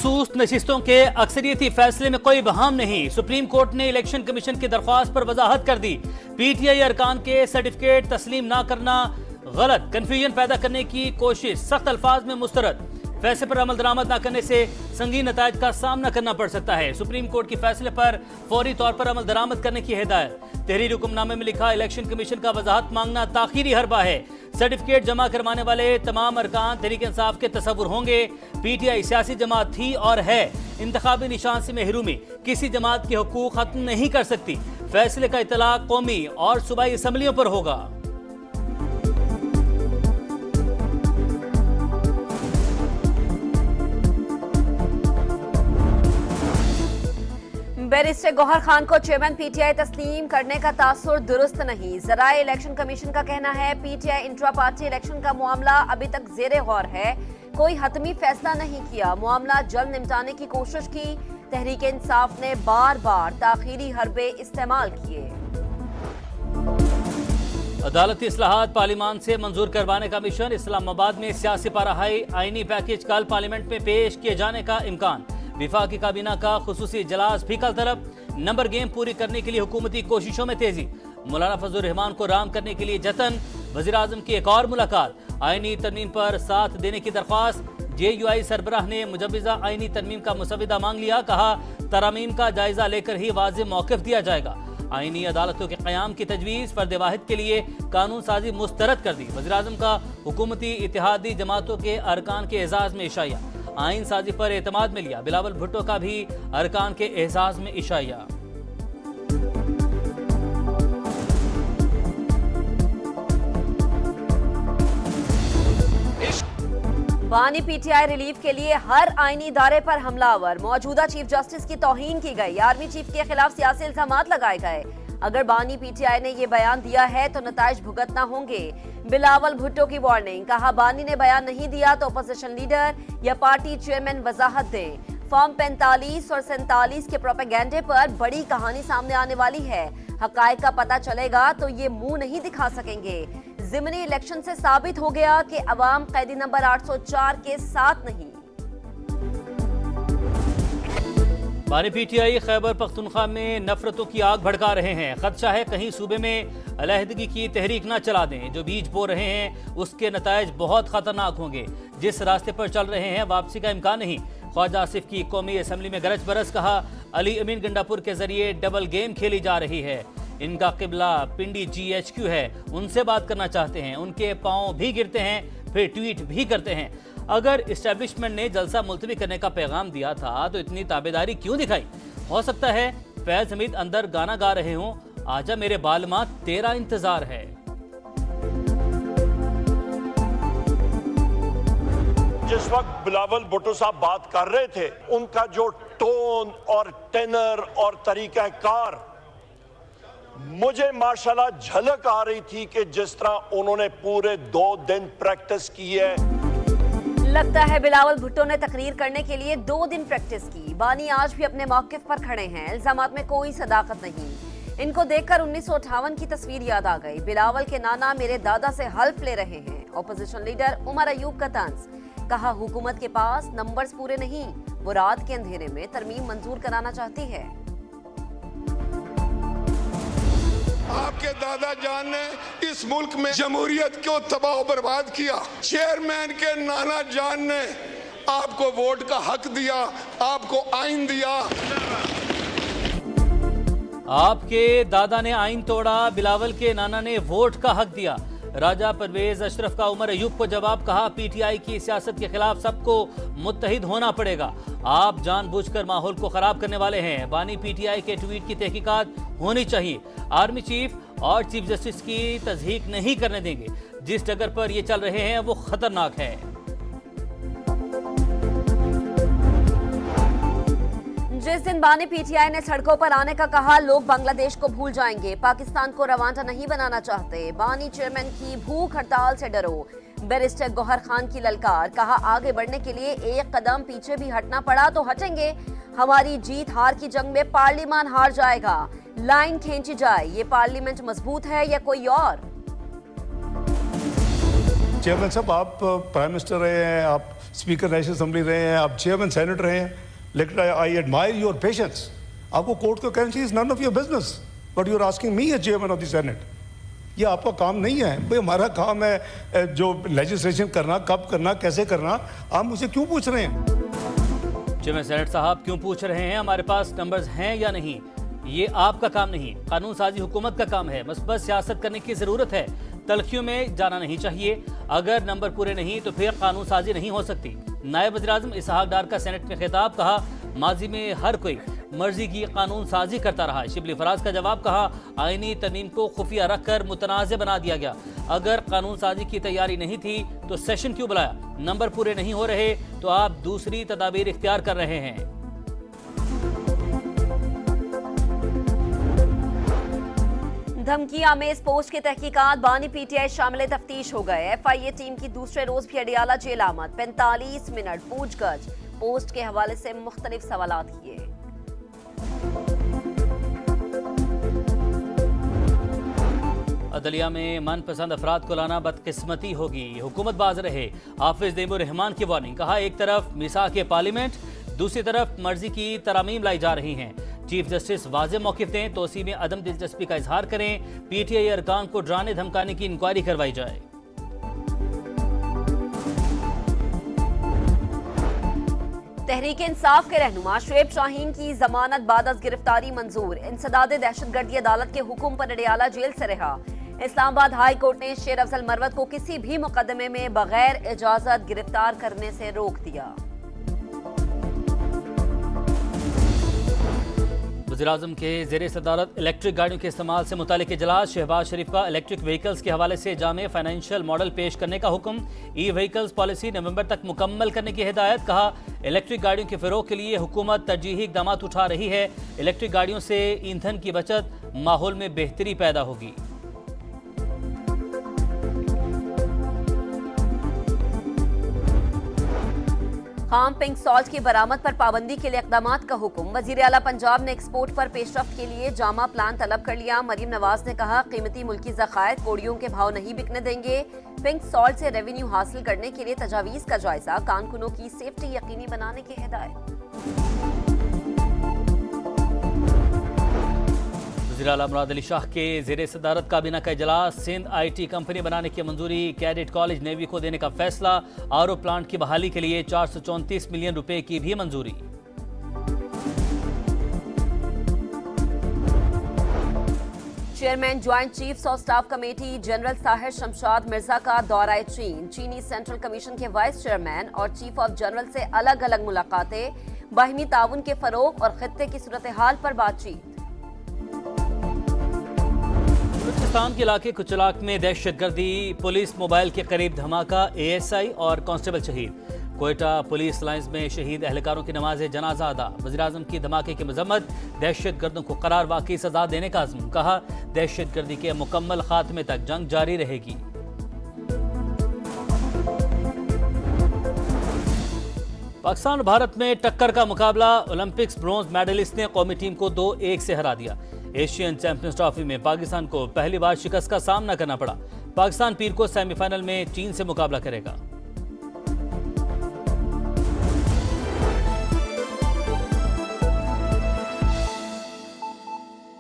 मखसूस नशिस्तों के अक्सरियती फैसले में कोई बहाम नहीं। सुप्रीम कोर्ट ने इलेक्शन कमीशन की दरख्वास्त पर वजाहत कर दी। पीटीआई अरकान के सर्टिफिकेट तस्लीम ना करना गलत, कंफ्यूजन पैदा करने की कोशिश, सख्त अल्फाज में मुस्तरद। फैसले पर अमल दरामद न करने से संगीन नतायज का सामना करना पड़ सकता है। सुप्रीम कोर्ट के फैसले पर फौरी तौर पर अमल दरामद करने की हिदायत। तहरीर हुक्मनामे में लिखा, इलेक्शन कमीशन का वजाहत मांगना ताखीरी हरबा है। सर्टिफिकेट जमा करवाने वाले तमाम अरकान तहरीक इंसाफ के तसव्वुर होंगे। पीटीआई सियासी जमात थी और है। इंतखाबी निशान से महरूमी किसी जमात के हुकूक खत्म नहीं कर सकती। फैसले का इतलाक कौमी और सूबाई असम्बलियों पर होगा। बैरिस्टर गौहर खान को चेयरमैन पीटीआई तस्लीम करने का तासुर दुरुस्त नहीं। ज़राए इलेक्शन कमीशन का कहना है पीटीआई इंट्रा पार्टी इलेक्शन का मामला अभी तक ज़ेरे गौर है, कोई हतमी फैसला नहीं किया, मामला जल्द निपटाने की कोशिश की। तहरीक इंसाफ ने बार बार ताखीरी हरबे इस्तेमाल किए। अदालती इस्लाहात पार्लियामान से मंजूर करवाने का मिशन। इस्लामाबाद में सियासी पाराहाई आईनी पैकेज कल पार्लियामेंट में पेश किए जाने का इम्कान। विफाकी काबीना का खुसूसी इजलास भी कल तलब। नंबर गेम पूरी करने के लिए हुकूमती कोशिशों में तेजी। मौलाना फजल रहमान को राम करने के लिए जतन। वजीर आजम की एक और मुलाकात। आईनी तरमीम पर साथ देने की दरख्वास्त। JUI सरबराह ने मुजव्विजा आईनी तरमीम का मुसविदा मांग लिया। कहा, तरामीम का जायजा लेकर ही वाज़ेह मौक़िफ़ दिया जाएगा। आईनी अदालतों के क़याम की तजवीज़ फर्द वाहिद के लिए कानून साजी मुस्तरद कर दी। वज़ीर आज़म का हुकूमती इत्तेहादी जमातों के अरकान के एजाज़ में इशाया। आइन साजी पर एतमाद में लिया। बिलावल भुट्टो का भी अरकान के एजाज़ में इशाया। बानी पीटीआई रिलीफ के लिए हर आईनी इदारे पर हमलावर। मौजूदा चीफ जस्टिस की तौहीन की गई। आर्मी चीफ के खिलाफ सियासी इल्जामात लगाए गए। अगर बानी पीटीआई ने ये बयान दिया है तो नताइज भुगतना होंगे। बिलावल भुट्टो की वार्निंग। कहा, बानी ने बयान नहीं दिया तो अपोजिशन लीडर या पार्टी चेयरमैन वजाहत दें। फॉर्म 45 और 47 के प्रोपेगेंडे पर बड़ी कहानी सामने आने वाली है। हकायक का पता चलेगा तो ये मुंह नहीं दिखा सकेंगे। ज़िमनी इलेक्शन से साबित हो गया कि अवाम कैदी नंबर 804 के साथ नहीं। बानी पीटीआई खैबर पख्तूनख्वा में नफरतों की आग भड़का रहे हैं। खदशा है कहीं सूबे में अलहदगी की तहरीक न चला दें। जो बीज बो रहे हैं उसके नतायज बहुत खतरनाक होंगे। जिस रास्ते पर चल रहे हैं वापसी का इम्कान नहीं। ख्वाजा आसिफ की कौमी असम्बली में गरज बरस। कहा, अली अमीन गंडापुर के जरिए डबल गेम खेली जा रही है। इनका किबला पिंडी GHQ है, उनसे बात करना चाहते हैं। उनके पांव भी गिरते हैं, फिर ट्वीट भी करते हैं। अगर इस्टेब्लिशमेंट ने जलसा मुलतवी करने का पैगाम दिया था तो इतनी ताबेदारी क्यों दिखाई? हो सकता है फैज हमीद अंदर गाना गा रहे हों, आजा मेरे बालमा तेरा इंतजार है। जिस वक्त बिलावल भुट्टो साहब बात कर रहे थे, उनका जो टोन और टेनर और तरीकाकार, मुझे माशाल्लाह झलक आ रही थी कि जिस तरह उन्होंने पूरे 2 दिन प्रैक्टिस की है। लगता है बिलावल भुट्टो ने तकरीर करने के लिए 2 दिन प्रैक्टिस की। बानी आज भी अपने मौक़िफ़ पर खड़े हैं। इल्जामात में कोई सदाकत नहीं। इनको देखकर 1958 की तस्वीर याद आ गई। बिलावल के नाना मेरे दादा से हल्फ ले रहे हैं। अपोजिशन लीडर उमर अयूब का तंज। कहा, हुकूमत के पास नंबर्स पूरे नहीं, वो रात के अंधेरे में तरमीम मंजूर कराना चाहती है। आपके दादा जान ने इस मुल्क में जमहूरियत को तबाह बर्बाद किया। चेयरमैन के नाना जान ने आपको वोट का हक दिया, आपको आइन दिया। आपके दादा ने आइन तोड़ा, बिलावल के नाना ने वोट का हक दिया। राजा परवेज अशरफ का उमर अयूब को जवाब। कहा, पीटीआई की सियासत के खिलाफ सबको मुत्तहिद होना पड़ेगा। आप जानबूझकर माहौल को खराब करने वाले हैं। बानी पीटीआई के ट्वीट की तहकीकात होनी चाहिए। आर्मी चीफ और चीफ जस्टिस की तस्दीक नहीं करने देंगे। जिस डगर पर ये चल रहे हैं वो खतरनाक है। जिस दिन बानी पीटीआई ने सड़कों पर आने का कहा, लोग बांग्लादेश को भूल जाएंगे, पाकिस्तान को रवांडा नहीं बनाना चाहते। बानी चेयरमैन की भूख हड़ताल से डरो। बैरिस्टर गौहर खान की ललकार। कहा, आगे बढ़ने के लिए एक कदम पीछे भी हटना पड़ा तो हटेंगे। हमारी जीत हार की जंग में पार्लियामान हार जाएगा। लाइन खींची जाए। ये पार्लियामेंट मजबूत है या कोई और? चेयरमैन साहब, आप प्राइम मिनिस्टर रहे हैं, आप स्पीकर नेशनल असेंबली रहे हैं, आप चेयरमैन सेनेट रहे हैं, लेकिन आई एडमायर योर पेशेंस। आपको कोर्ट को कहना चाहिए is none of your business but you are asking me as chairman of the senate. ये आपका काम नहीं है भाई, हमारा काम है जो लेजिस्लेशन करना, कब करना, कैसे करना। आप मुझे क्यों पूछ रहे हैं? चेयरमैन सेनेट साहब क्यों पूछ रहे हैं? हमारे पास नंबर्स हैं या नहीं, ये आपका काम नहीं, कानून साजी हुकूमत का काम है। बस सियासत करने की जरूरत है, तलखियों में जाना नहीं चाहिए। अगर नंबर पूरे नहीं तो फिर कानून साजी नहीं हो सकती। नायब वज़ीर-ए-आज़म इसहाक डार का सेनेट में खिताब, कहा माजी में हर कोई मर्जी की कानून साजी करता रहा। शिबली फराज का जवाब, कहा आईनी तरमीम को खुफिया रखकर मुतनाज़ बना दिया गया। अगर कानून साजी की तैयारी नहीं थी तो सेशन क्यों बुलाया? नंबर पूरे नहीं हो रहे तो आप दूसरी तदाबीर इख्तियार कर रहे हैं। धमकी आमेज पोस्ट की तहकीकात, बानी पीटीआई शामिल तफ्तीश हो गए। एफआईए टीम की दूसरे रोज भी अडियाला जेल आमद, 45 मिनट पूछगछ, पोस्ट के हवाले से मुख्तलिफ सवालात किए। अदलिया में मनपसंद अफराद को लाना बदकिस्मती होगी, हुकूमत बाज रहे। हाफिज नईमुर रहमान की वार्निंग, कहा एक तरफ मिसाक पार्लियामेंट, दूसरी तरफ मर्जी की तरामीम लाई जा रही हैं। चीफ जस्टिस वाज़ेह मौक़िफ़ दें, तोसी में अदम दिलचस्पी का इजहार करें, पीटीआई अरकान को डराने धमकाने की इंक्वायरी करवाई जाए। तहरीक इंसाफ के रहनुमा शुएब शाहीन की जमानत बाद अज गिरफ्तारी मंजूर, इंसदाद दहशतगर्दी अदालत के हुक्म पर अडियाला जेल से रहा। इस्लामाबाद हाई कोर्ट ने शेर अफजल मरवत को किसी भी मुकदमे में बगैर इजाजत गिरफ्तार करने से रोक दिया। वज़ीर-ए-आज़म के ज़ेरे सदारत इलेक्ट्रिक गाड़ियों के इस्तेमाल से मुतालिक इजलास, शहबाज शरीफ का इलेक्ट्रिक व्हीकल्स के हवाले से जामे फाइनेंशियल मॉडल पेश करने का हुक्म, ई व्हीकल्स पॉलिसी नवंबर तक मुकम्मल करने की हिदायत। कहा इलेक्ट्रिक गाड़ियों के फ़रोग़ के लिए हुकूमत तरजीही इक़दाम उठा रही है। इलेक्ट्रिक गाड़ियों से ईंधन की बचत, माहौल में बेहतरी पैदा होगी। खाम पिंक सॉल्ट की बरामद पर पाबंदी के लिए इक़दाम का हुक्म, वज़ीर आला पंजाब ने एक्सपोर्ट पर पेशरफ्त के लिए जामा प्लान तलब कर लिया। मरीम नवाज ने कहा कीमती मुल्की ज़खायर कोड़ियों के भाव नहीं बिकने देंगे। पिंक सॉल्ट से रेवेन्यू हासिल करने के लिए तजावीज़ का जायजा, कारकुनों की सेफ्टी यकीनी बनाने की हिदायत। वज़ीर आला मुराद अली शाह के ज़ेरे सदारत काबीना का इजलास, सिंध IT कंपनी बनाने की मंजूरी, कैडेट कॉलेज नेवी को देने का फैसला, RO प्लांट की बहाली के लिए 434 मिलियन रुपए की भी मंजूरी। Chairman joint chiefs of staff committee general Sahir Shamshad Mirza का दौरा चीन, चीनी सेंट्रल कमीशन के वाइस चेयरमैन और चीफ ऑफ जनरल से अलग अलग मुलाकातें, बाहिमी ताउन के फरोग और खित्ते की सूरत हाल पर बातचीत। बलूचिस्तान के इलाके कुचलाक में दहशतगर्दी, पुलिस मोबाइल के करीब धमाका, ASI और कांस्टेबल शहीद। कोयटा पुलिस लाइंस में शहीद एहलकारों की नमाज जनाजा अदा, वज़ीर-ए-आज़म की धमाके की मजम्मत, दहशतगर्दों को करार वाकई सजा देने का अज़्म। कहा दहशतगर्दी के मुकम्मल खात्मे तक जंग जारी रहेगी। पाकिस्तान और भारत में टक्कर का मुकाबला, ओलंपिक्स ब्रॉन्ज मेडलिस्ट ने कौमी टीम को 2-1 से हरा दिया। एशियन चैंपियंस ट्रॉफी में पाकिस्तान को पहली बार शिकस्त का सामना करना पड़ा। पाकिस्तान पीर को सेमीफाइनल में चीन से मुकाबला करेगा।